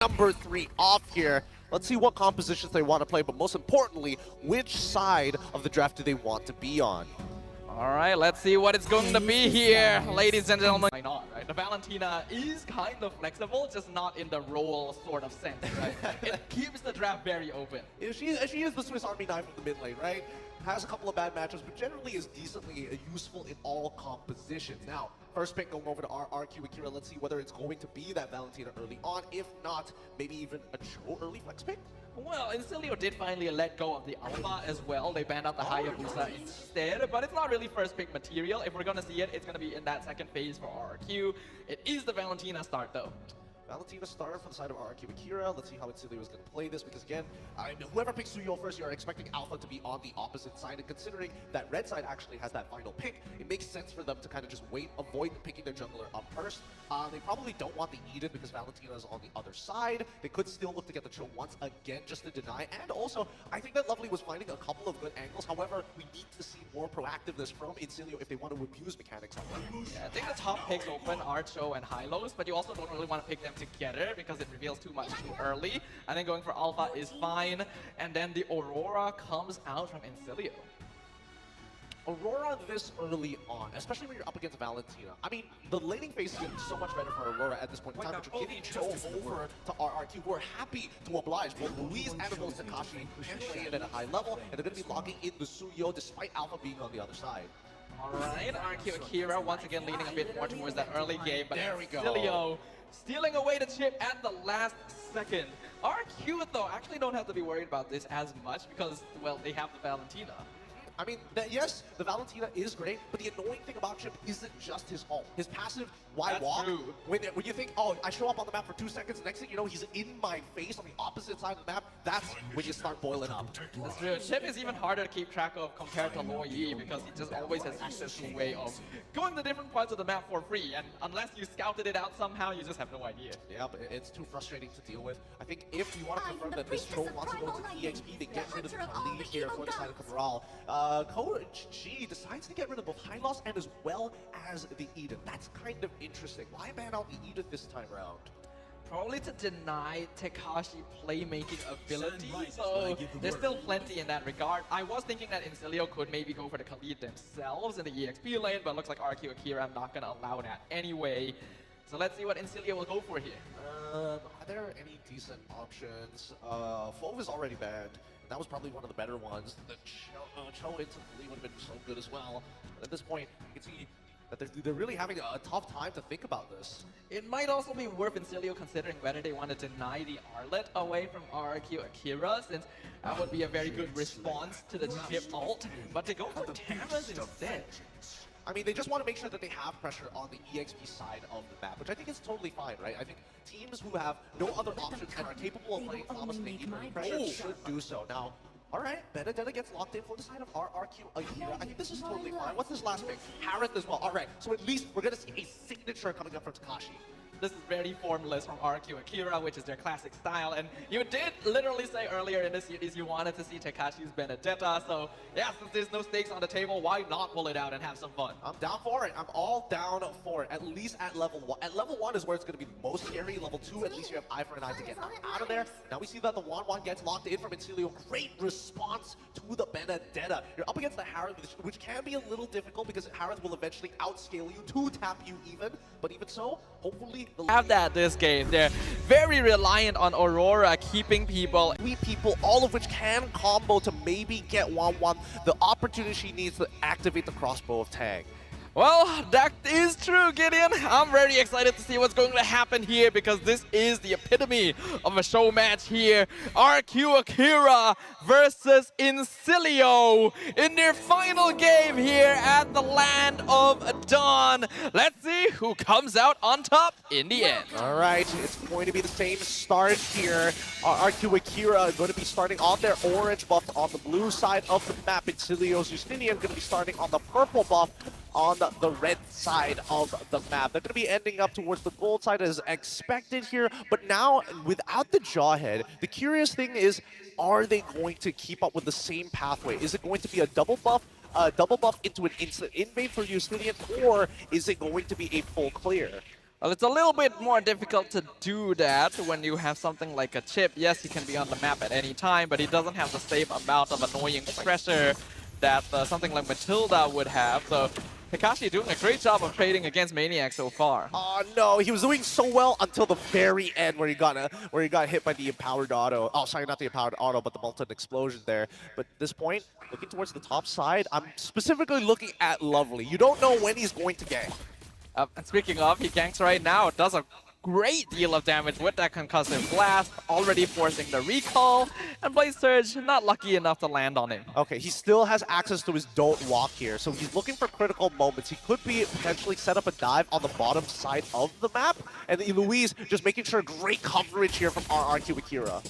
number 3 off here. Let's see what compositions they want to play, but most importantly, which side of the draft do they want to be on? Alright, let's see what it's going to be here, ladies and gentlemen. Why not, right? The Valentina is kind of flexible, just not in the role sort of sense, right? It keeps the draft very open. She is the Swiss Army knife of the mid lane, right? Has a couple of bad matchups, but generally is decently useful in all compositions. Now, first pick going over to RQ Akira. Let's see whether it's going to be that Valentina early on. If not, maybe even a Cho early flex pick. Well, Insilio did finally let go of the Alpha as well. They banned out the Hayabusa instead, but it's not really first pick material. If we're going to see it, it's going to be in that second phase for RQ. It is the Valentina start though. Valentina starter for the side of RQ Akira. Let's see how Insilio is going to play this, because again, whoever picks Suyo first, you're expecting Alpha to be on the opposite side, and considering that red side actually has that final pick, it makes sense for them to kind of just wait, avoid picking their jungler up first. They probably don't want the Eden because Valentina is on the other side. They could still look to get the Cho once again just to deny, and also, I think that Lovely was finding a couple of good angles. However, we need to see more proactiveness from Insilio if they want to abuse mechanics on them. Yeah, I think the top picks open are Cho and Hylos, but you also don't really want to pick them together because it reveals too much too early. I think going for Alpha is fine, and then the Aurora comes out from Insilio. Aurora this early on, especially when you're up against Valentina. I mean, the laning phase is getting so much better for Aurora at this point in time, but you're giving Cho over to RRQ, who are happy to oblige both Louise and both Takashi can play it at a high level, and they're going to be logging in the Suyo despite Alpha being on the other side. Alright, RQ Akira once again leaning a bit more towards that early game, but there we go. Insilio stealing away the chip at the last second. RQ though actually don't have to be worried about this as much because, well, they have the Valentina. I mean, yes, the Valentina is great, but the annoying thing about Chip isn't just his ult. His passive, why That's walk? true. When you think, oh, I show up on the map for 2 seconds, next thing you know, he's in my face on the opposite side of the map, that's when you start boiling up. That's true. Chip is even harder to keep track of compared to Lo Yi because he just always has access to a way of going to different parts of the map for free, and unless you scouted it out somehow, you just have no idea. Yeah, but it's too frustrating to deal with. I think if you want to confirm that this troll wants to go to EXP, they get rid of the lead here for the side of Cabral. Coach G decides to get rid of both Hylos and as well as the Eden. That's kind of interesting. Why ban out the Eden this time around? Probably to deny Takashi playmaking ability, so there's still plenty in that regard. I was thinking that Insilio could maybe go for the Khalid themselves in the EXP lane, but looks like RQ Akira I'm not going to allow that anyway. So let's see what Insilio will go for here. Are there any decent options? Fove is already banned. That was probably one of the better ones. The Cho into the lead would have been so good as well. But at this point, you can see that they're really having a tough time to think about this. It might also be worth Insilio considering whether they want to deny the Arlet away from RQ Akira, since that would be a very good response to the chip ult, but they go for Tama's instead. I mean, they just want to make sure that they have pressure on the EXP side of the map, which I think is totally fine, right? I think teams who have no other options and are capable of playing Thomas making pressure should do so. Now, alright, Benedetta gets locked in for the side of RRQ Akira. I think this is totally fine. What's this last pick? Harith as well. Alright, so at least we're going to see a signature coming up from Takashi. This is very formless from RQ Akira, which is their classic style, and you did literally say earlier in this series you wanted to see Takashi's Benedetta, so yeah, since there's no stakes on the table, why not pull it out and have some fun? I'm down for it. I'm all down for it, at least at level 1. At level 1 is where it's going to be the most scary. Level 2, at least you have eye for an eye to get out of there. Now we see that the 1-1 gets locked in from Insilio. Great response to the Benedetta. You're up against the Harith, which can be a little difficult because Harith will eventually outscale you to tap you even, but even so, hopefully have that this game. They're very reliant on Aurora keeping people. 3 people, all of which can combo to maybe get 1-1. The opportunity she needs to activate the crossbow of Tang. Well, that is true, Gideon. I'm very excited to see what's going to happen here because this is the epitome of a show match here. RQ Akira versus Insilio in their final game here at the Land of Dawn. Let's see who comes out on top in the end. All right, it's going to be the same start here. RQ Akira going to be starting on their orange buff on the blue side of the map. Insilio's Justinian going to be starting on the purple buff on the red side of the map. They're going to be ending up towards the gold side as expected here, but now without the Jawhead, the curious thing is, are they going to keep up with the same pathway? Is it going to be a double buff into an instant invade for Justinian, or is it going to be a full clear? Well, it's a little bit more difficult to do that when you have something like a chip. Yes, he can be on the map at any time, but he doesn't have the same amount of annoying pressure that something like Matilda would have. So Kakashi doing a great job of trading against Maniac so far. Oh no, he was doing so well until the very end where he got hit by the empowered auto. Oh, sorry, not the empowered auto, but the molten explosion there. But at this point, looking towards the top side, I'm specifically looking at Lovely. You don't know when he's going to gank. And speaking of, he ganks right now. Does a great deal of damage with that concussive blast, already forcing the recall. And Blaze Surge not lucky enough to land on him. Okay, he still has access to his don't walk here, so he's looking for critical moments. He could be potentially set up a dive on the bottom side of the map, and Louise just making sure great coverage here from RRQ Akira.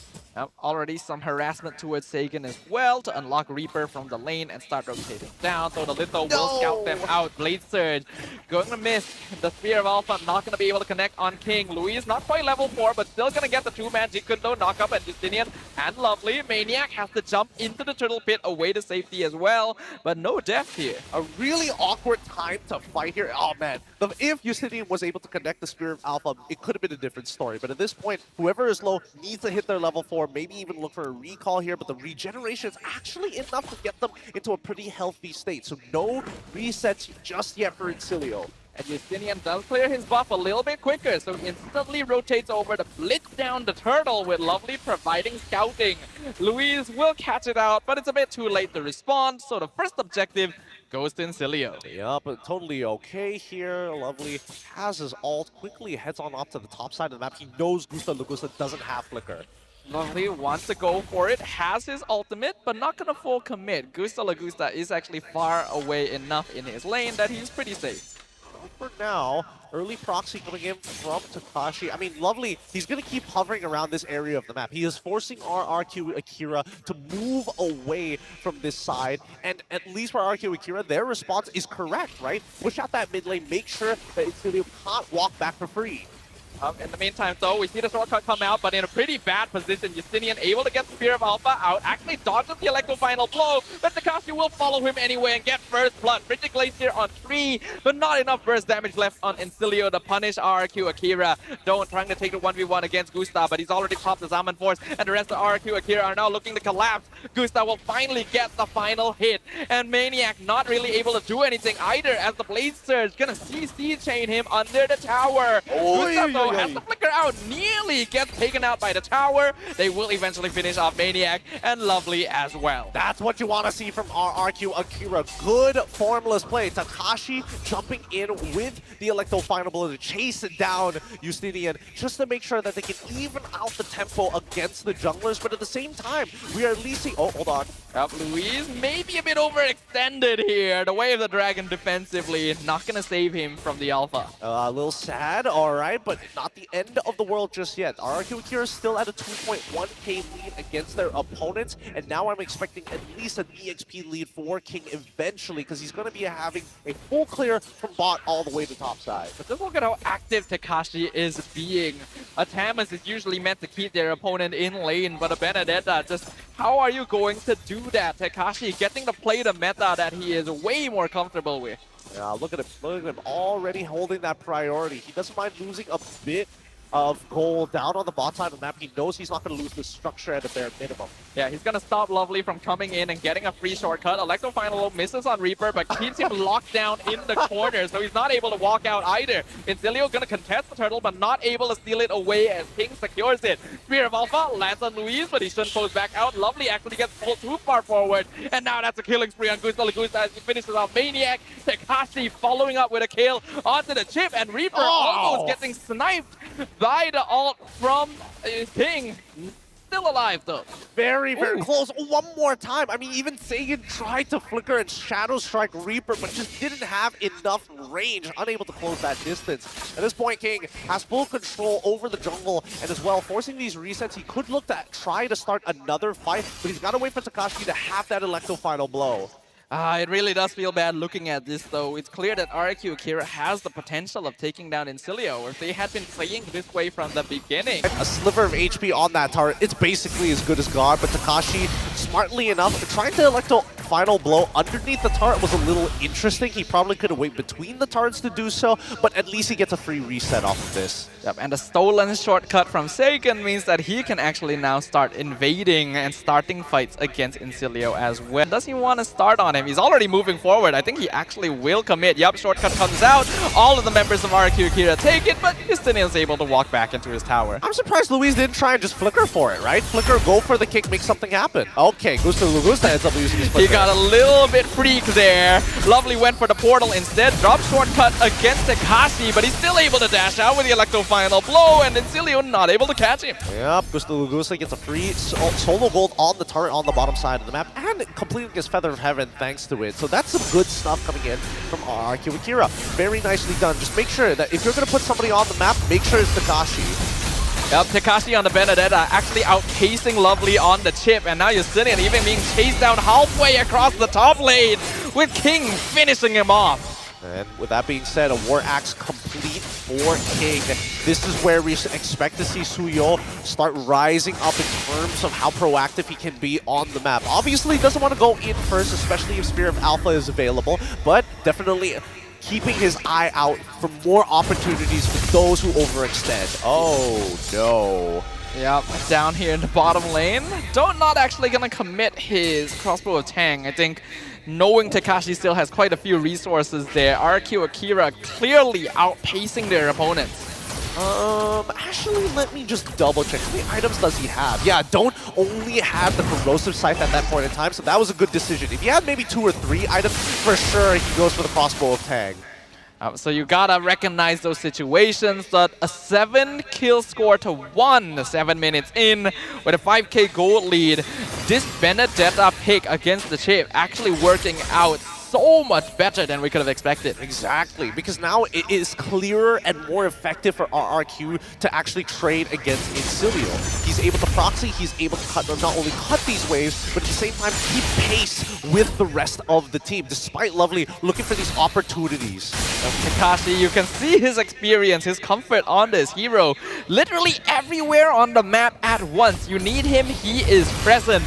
Already some harassment towards Sagan as well to unlock Reaper from the lane and start rotating down. So the Litho will scout them out. Blade Surge going to miss. The Spear of Alpha not going to be able to connect on King. Louise not quite level 4, but still going to get the two-man Jikundo knockup at Justinian and Lovely. Maniac has to jump into the turtle pit away to safety as well, but no death here. A really awkward time to fight here. Oh man, if Justinian was able to connect the Spear of Alpha, it could have been a different story. But at this point, whoever is low needs to hit their level 4, maybe even look for a recall here, but the regeneration is actually enough to get them into a pretty healthy state. So no resets just yet for Insilio. And Justinian does clear his buff a little bit quicker, so instantly rotates over to blitz down the turtle with Lovely providing scouting. Louise will catch it out, but it's a bit too late to respond, so the first objective goes to Insilio. Yeah, but totally okay here. Lovely has his ult, quickly heads on up to the top side of the map. He knows Gusta Lagusta doesn't have Flicker. Lovely wants to go for it, has his ultimate, but not gonna full commit. Gusta Lagusta is actually far away enough in his lane that he's pretty safe. For now, early proxy coming in from Takashi. I mean, Lovely, he's going to keep hovering around this area of the map. He is forcing RRQ Akira to move away from this side, and at least for RRQ Akira, their response is correct, right? Push out that mid lane, make sure that Insilio can't walk back for free. In the meantime, though, we see the shortcut come out, but in a pretty bad position. Justinian able to get Spear of Alpha out, actually dodges the Electro Final Blow, but Takashi will follow him anyway and get first blood. Frigid Glacier on 3, but not enough burst damage left on Insilio to punish RRQ Akira. Don't trying to take the 1v1 against Gusta, but he's already popped the Zaman Force, and the rest of RRQ Akira are now looking to collapse. Gusta will finally get the final hit, and Maniac not really able to do anything either, as the Blade Surge gonna CC chain him under the tower. Gusta, though, has the flicker out, nearly gets taken out by the tower. They will eventually finish off Maniac and Lovely as well. That's what you want to see from RRQ Akira. Good formless play. Takashi jumping in with the Electro Final Blow to chase it down Justinian, just to make sure that they can even out the tempo against the junglers. But at the same time, we are at least seeing... Oh, hold on. Louise may be a bit overextended here. The Way of the Dragon defensively, not going to save him from the Alpha. A little sad, all right, but not the end of the world just yet. RRQ Akira is still at a 2.1k lead against their opponents, and now I'm expecting at least an EXP lead for King eventually, because he's going to be having a full clear from bot all the way to top side. But just look at how active Takashi is being. A Tamas is usually meant to keep their opponent in lane, but a Benedetta, just how are you going to do that? Takashi getting to play the meta that he is way more comfortable with. Yeah, look at him. Look at him already holding that priority. He doesn't mind losing a bit of gold down on the bot side of the map. He knows he's not going to lose the structure at a bare minimum. Yeah, he's going to stop Lovely from coming in and getting a free shortcut. Electro Final misses on Reaper, but keeps him locked down in the corner, so he's not able to walk out either. Insilio going to contest the turtle, but not able to steal it away as King secures it. Spear of Alpha lands on Louise, but he shouldn't close back out. Lovely actually gets pulled too far forward, and now that's a killing spree on Gusta Lagusta as he finishes off Maniac. Takashi following up with a kill onto the chip, and Reaper almost getting sniped by the ult from King. Still alive though. Very, very close. One more time. I mean, even Sagan tried to flicker and Shadow Strike Reaper, but just didn't have enough range, unable to close that distance. At this point, King has full control over the jungle, and as well, forcing these resets, he could look to try to start another fight, but he's got to wait for Takashi to have that Electro Final Blow. It really does feel bad looking at this, though. It's clear that RRQ Akira has the potential of taking down Insilio. If they had been playing this way from the beginning. A sliver of HP on that turret, it's basically as good as gone, but Takashi, smartly enough, trying to Electro final blow underneath the turret was a little interesting. He probably could have waited between the turrets to do so, but at least he gets a free reset off of this. Yep, and a stolen shortcut from Sagan means that he can actually now start invading and starting fights against Insilio as well. Does he want to start on him? He's already moving forward. I think he actually will commit. Yep, shortcut comes out. All of the members of RQ Akira take it, but Justinian is able to walk back into his tower. I'm surprised Luis didn't try and just flicker for it, right? Flicker, go for the kick, make something happen. Okay, Gusta ends up using his flicker. He got a little bit freak there. Lovely went for the portal instead. Drop shortcut against Takashi, but he's still able to dash out with the Electro final blow, and Insilio not able to catch him. Yep, Gusta gets a free solo gold on the turret on the bottom side of the map, and completing his Feather of Heaven thanks to it. So that's some good stuff coming in from RQ Akira. Very nicely done. Just make sure that if you're going to put somebody on the map, make sure it's Takashi. Yep, Takashi on the Benedetta actually outpacing Lovely on the chip, and now Justinian even being chased down halfway across the top lane with King finishing him off. And with that being said, a War Axe complete for King. This is where we expect to see Suyo start rising up in terms of how proactive he can be on the map. Obviously, he doesn't want to go in first, especially if Spear of Alpha is available, but definitely keeping his eye out for more opportunities for those who overextend. Oh, no. Yep, down here in the bottom lane. Not actually gonna commit his Crossbow of Tang. I think knowing Takashi still has quite a few resources there, RQ Akira clearly outpacing their opponents. Actually, let me just double check. How many items does he have? Yeah, don't only have the Corrosive Scythe at that point in time, so that was a good decision. If he had maybe 2 or 3 items, for sure he goes for the Crossbow of Tang. So you gotta recognize those situations, that a 7 kill score to 1 7 minutes in with a 5k gold lead. This Benedetta pick against the chip actually working out so much better than we could have expected. Exactly, because now it is clearer and more effective for RRQ to actually trade against Insilio. He's able to proxy, he's able to not only cut these waves, but at the same time keep pace with the rest of the team, despite Lovely looking for these opportunities. Takashi, you can see his experience, his comfort on this hero. Literally everywhere on the map at once. You need him, he is present.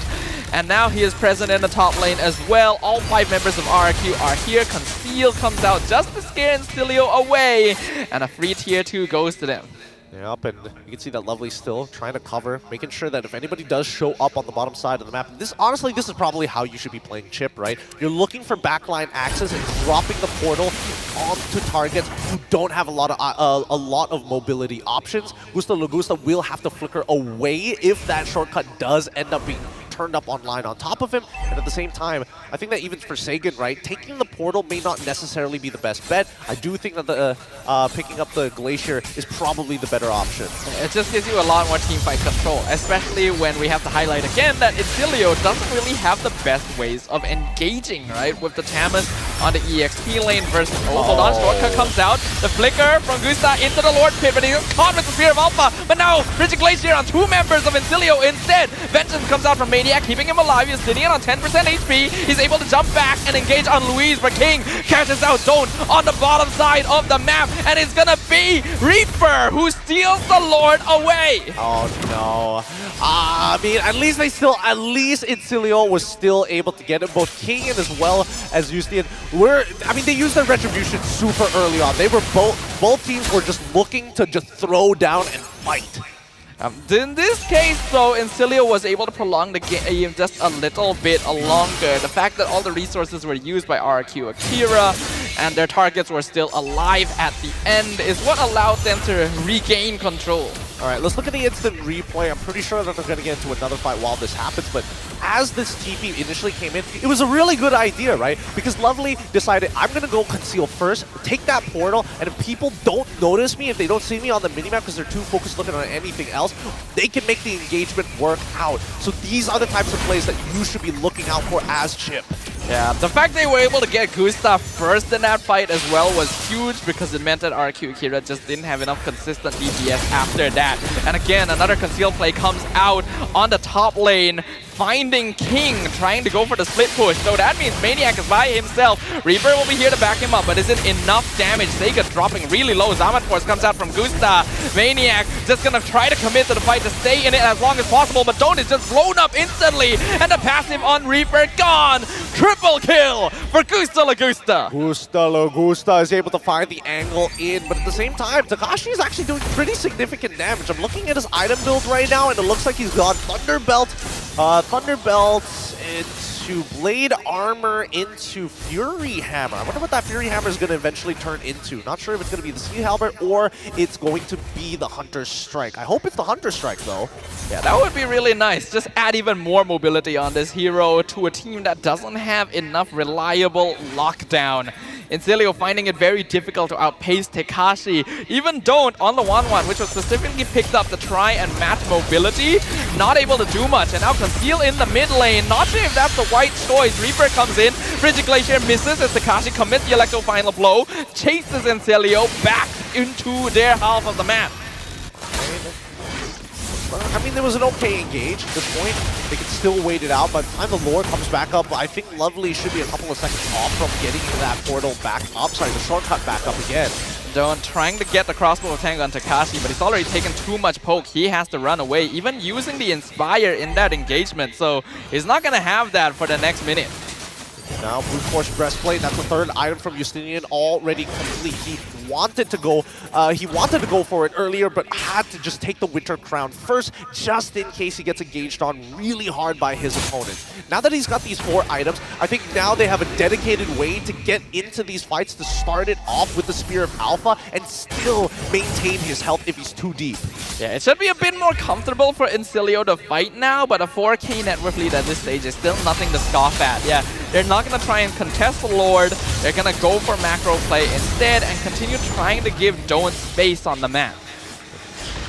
And now he is present in the top lane as well. All 5 members of RQ are here. Conceal comes out just to scare Insilio away. And a free tier 2 goes to them. Yep, and you can see that Lovely still trying to cover, making sure that if anybody does show up on the bottom side of the map, honestly, this is probably how you should be playing Chip, right? You're looking for backline access and dropping the portal onto targets who don't have a lot of mobility options. Gusta Lagusta will have to flicker away if that shortcut does end up being turned up online on top of him, and at the same time, I think that even for Sagan, right, taking the portal may not necessarily be the best bet. I do think that the picking up the Glacier is probably the better option. It just gives you a lot more teamfight control, especially when we have to highlight again that Insilio doesn't really have the best ways of engaging, right, with the Tamas on the EXP lane versus, hold on, shortcut comes out, the flicker from Gusta into the Lord Pit, but he gets caught with the Spear of Alpha, but now Rigid Glacier on 2 members of Insilio instead. Vengeance comes out from Maniac, keeping him alive. Justinian on 10% HP. He's able to jump back and engage on Luis, but King catches out Zone on the bottom side of the map, and it's gonna be Reaper who steals the Lord away. Oh no. I mean, at least Insilio was still able to get it. Both King and as well as Justinian they used their retribution super early on. They were both teams were just looking to just throw down and fight. In this case, though, Insilio was able to prolong the game just a little bit longer. The fact that all the resources were used by RQ Akira and their targets were still alive at the end is what allowed them to regain control. All right, let's look at the instant replay. I'm pretty sure that they're going to get into another fight while this happens, but as this TP initially came in, it was a really good idea, right? Because Lovely decided, I'm going to go conceal first, take that portal, and if people don't notice me, if they don't see me on the minimap because they're too focused looking on anything else, they can make the engagement work out. So these are the types of plays that you should be looking out for as Chip. Yeah, the fact they were able to get Gustav first in that fight as well was huge because it meant that RQ Akira just didn't have enough consistent DPS after that. And again, another conceal play comes out on the top lane finding King, trying to go for the split push. So that means Maniac is by himself. Reaper will be here to back him up, but is it enough damage? Sega dropping really low. Zaman Force comes out from Gusta. Maniac just gonna try to commit to the fight to stay in it as long as possible, but Don't is just blown up instantly, and the passive on Reaper gone. Triple kill for Gusta Lagusta. Gusta Lagusta is able to find the angle in, but at the same time, Takashi is actually doing pretty significant damage. I'm looking at his item build right now, and it looks like he's got Thunderbelt into Blade Armor into Fury Hammer. I wonder what that Fury Hammer is going to eventually turn into. Not sure if it's going to be the Sea Halberd or it's going to be the Hunter's Strike. I hope it's the Hunter's Strike, though. Yeah, that would be really nice. Just add even more mobility on this hero to a team that doesn't have enough reliable lockdown. Insilio finding it very difficult to outpace Tekashi. Even Don't on the 1-1, which was specifically picked up to try and match mobility, not able to do much. And now Conceal in the mid lane. Not sure if that's the right choice. Reaper comes in. Frigid Glacier misses as Tekashi commits the Electro Final Blow. Chases Insilio back into their half of the map. I mean, there was an okay engage at this point. They can still wait it out. By the time the lore comes back up, I think Lovely should be a couple of seconds off from getting that portal back up. Sorry, the shortcut back up again. Don't trying to get the crossbow tank on Takashi, but he's already taken too much poke. He has to run away, even using the Inspire in that engagement. So he's not going to have that for the next minute. Now, Brute Force Breastplate, that's the third item from Justinian, already complete. He wanted to go for it earlier, but had to just take the Winter Crown first, just in case he gets engaged on really hard by his opponent. Now that he's got these 4 items, I think now they have a dedicated way to get into these fights, to start it off with the Spear of Alpha and still maintain his health if he's too deep. Yeah, it should be a bit more comfortable for Insilio to fight now, but a 4K net worth lead at this stage is still nothing to scoff at. Yeah, they're not going to try and contest the Lord. They're going to go for macro play instead and continue trying to give Don't space on the map.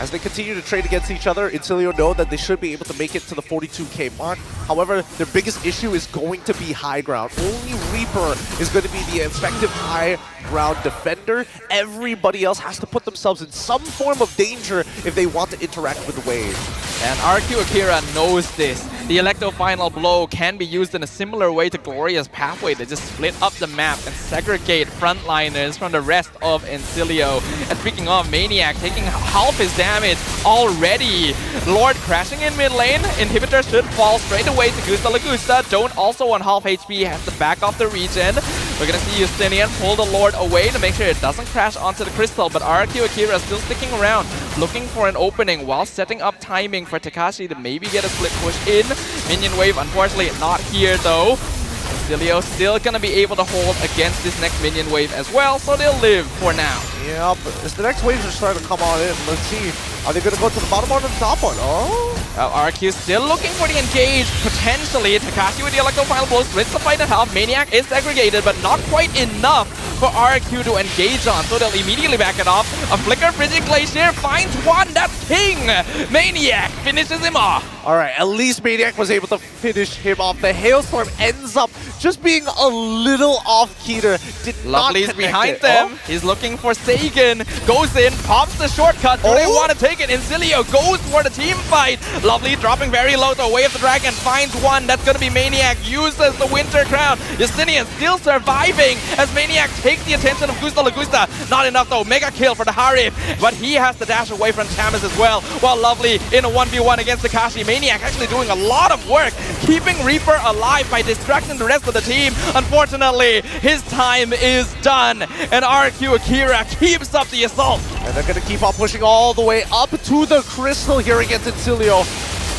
As they continue to trade against each other, Insilio know that they should be able to make it to the 42k mark. However, their biggest issue is going to be high ground. Only Reaper is going to be the effective high ground defender. Everybody else has to put themselves in some form of danger if they want to interact with the wave. And RQ Akira knows this. The Electro Final Blow can be used in a similar way to Glorious Pathway. They just split up the map and segregate frontliners from the rest of Insilio. And speaking of, Maniac taking half his damage already. Lord crashing in mid lane. Inhibitor should fall straight away to Gusta Lagusta. Don't also on half HP, has to back off the regen. We're gonna see Justinian pull the Lord away to make sure it doesn't crash onto the crystal, but RQ Akira still sticking around, looking for an opening while setting up timing for Takashi to maybe get a split push in. Minion wave, unfortunately not here though. Insilio still gonna be able to hold against this next minion wave as well, so they'll live for now. Yeah, but as the next waves are starting to come on in, let's see. Are they going to go to the bottom one or the top one? Oh! RQ still looking for the engage, potentially. Takashi with the Electro Final Blow splits the fight in half. Maniac is segregated, but not quite enough for RQ to engage on, so they'll immediately back it off. A flicker, Frigid Glacier finds one, that's King! Maniac finishes him off. Alright, at least Maniac was able to finish him off. The Hailstorm ends up just being a little off-keter. Lovely's not behind it. them. Oh. He's looking for Sagan. Goes in, pops the shortcut. Do they want to take it? Insilio goes for the team fight. Lovely dropping very low to Way of the Dragon. Finds one. That's going to be Maniac. Uses the Winter Crown. Justinian still surviving as Maniac takes the attention of Gusta Lagusta. Not enough though. Mega kill for the Harif. But he has to dash away from Tamas as well. While Lovely in a 1v1 against Takashi. Maniac actually doing a lot of work, keeping Reaper alive by distracting the rest of the team. Unfortunately, his time is done. And RQ Akira keeps up the assault. And they're going to keep on pushing all the way up to the crystal here against Insilio.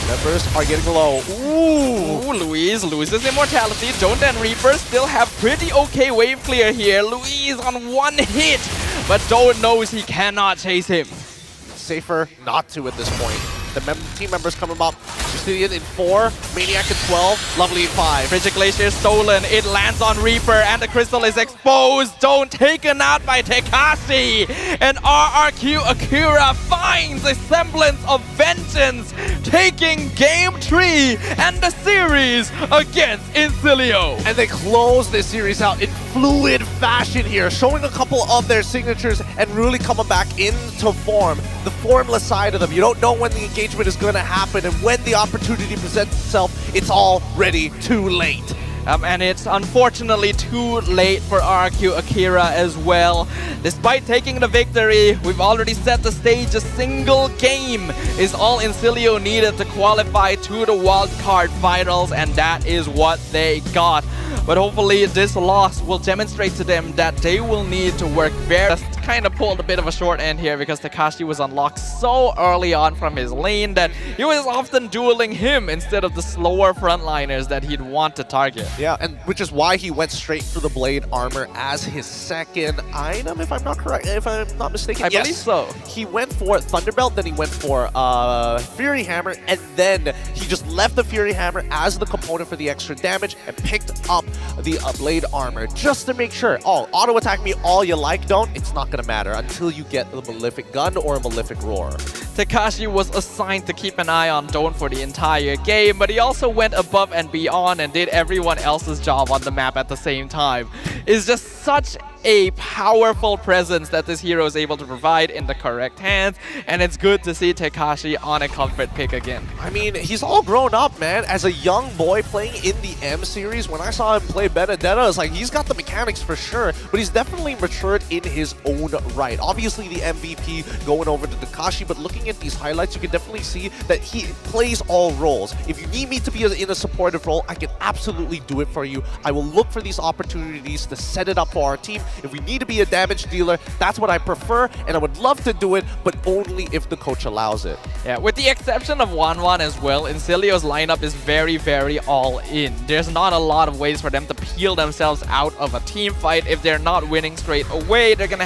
Members are getting low. Ooh! Luis loses immortality. Don't and Reaper still have pretty okay wave clear here. Luis on one hit, but Don't knows he cannot chase him. Safer not to at this point. The team members coming up. Justinian in 4, Maniac in 12, Lovely in 5. Frigid Glacier stolen. It lands on Reaper and the crystal is exposed. Don't taken out by Tekashi. And RRQ Akira finds a semblance of vengeance, taking game 3 and the series against Insilio. And they close this series out in fluid fashion. fashion here, showing a couple of their signatures and really coming back into form. The formless side of them. You don't know when the engagement is going to happen, and when the opportunity presents itself, it's already too late. And it's unfortunately too late for RQ Akira as well. Despite taking the victory, we've already set the stage. A single game is all Insilio needed to qualify to the wildcard finals, and that is what they got. But hopefully this loss will demonstrate to them that they will need to work very... Kind of pulled a bit of a short end here because Takashi was unlocked so early on from his lane that he was often dueling him instead of the slower frontliners that he'd want to target. Yeah, and which is why he went straight for the blade armor as his second item, if I'm not correct, if I'm not mistaken. I believe so. He went for Thunderbelt, then he went for Fury Hammer, and then he just left the Fury Hammer as the component for the extra damage and picked up the blade armor just to make sure. Oh, auto attack me all you like, don't. It's not gonna matter until you get the Malefic Gun or a Malefic Roar. Takashi was assigned to keep an eye on Don't for the entire game, but he also went above and beyond and did everyone else's job on the map at the same time. It's just such a powerful presence that this hero is able to provide in the correct hands, and it's good to see Takashi on a comfort pick again. I mean, he's all grown up, man. As a young boy playing in the M series, when I saw him play Benedetta, I was like, he's got the mechanics for sure, but he's definitely matured in his own right. Obviously, the MVP going over to Takashi, but looking at these highlights, you can definitely see that he plays all roles. If you need me to be in a supportive role, I can absolutely do it for you. I will look for these opportunities to set it up for our team. If we need to be a damage dealer, that's what I prefer, and I would love to do it, but only if the coach allows it. Yeah, with the exception of 1-1 as well, Insilio's lineup is very, very all in. There's not a lot of ways for them to peel themselves out of a team fight. If they're not winning straight away, they're gonna